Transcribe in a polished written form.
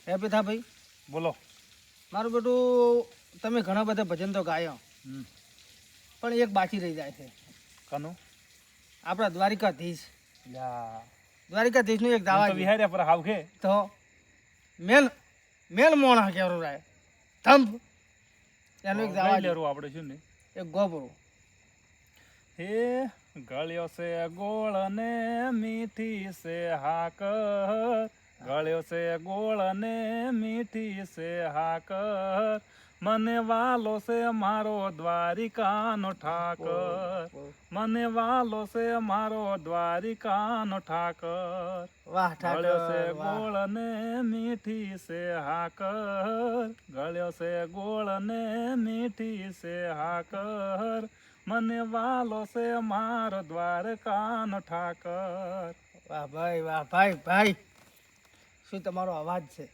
હે પિતાભાઈ બોલો. મારું બેટું તમે ઘણા બધા ભજન તો ગાયો પણ એક બાકી રહી જાય છે. કનું? આપણા દ્વારિકાધીશ. યા દ્વારિકાધીશનું એક દાવા તો વિહાર્યા પર હાવ કે તો મેલ મેલ મોણા કેવરો રાય થંભ એનું એક દાવા લેરું આપણે શું ને એક ગોબરો. હે ગળ્યો છે ગોળ ને મીઠી છે હાકર, ગળ્યો છે ગોળ ને મીઠી છે હાકર, મને વાલો છે મારો દ્વારિકાનો ઠાકર, મને વાલો છે મારો દ્વારિકાનો ઠાકર. વાહ ગળ્યો છે ઠાકર વાહ. ગોળ ને મીઠી છે હાકર, ગળ્યો છે ગોળ ને મીઠી છે હાકર, મને વાલો છે મારો દ્વારકાનો ઠાકર. વાહ ભાઈ વાહ ભાઈ ભાઈ, શું તમારો અવાજ છે.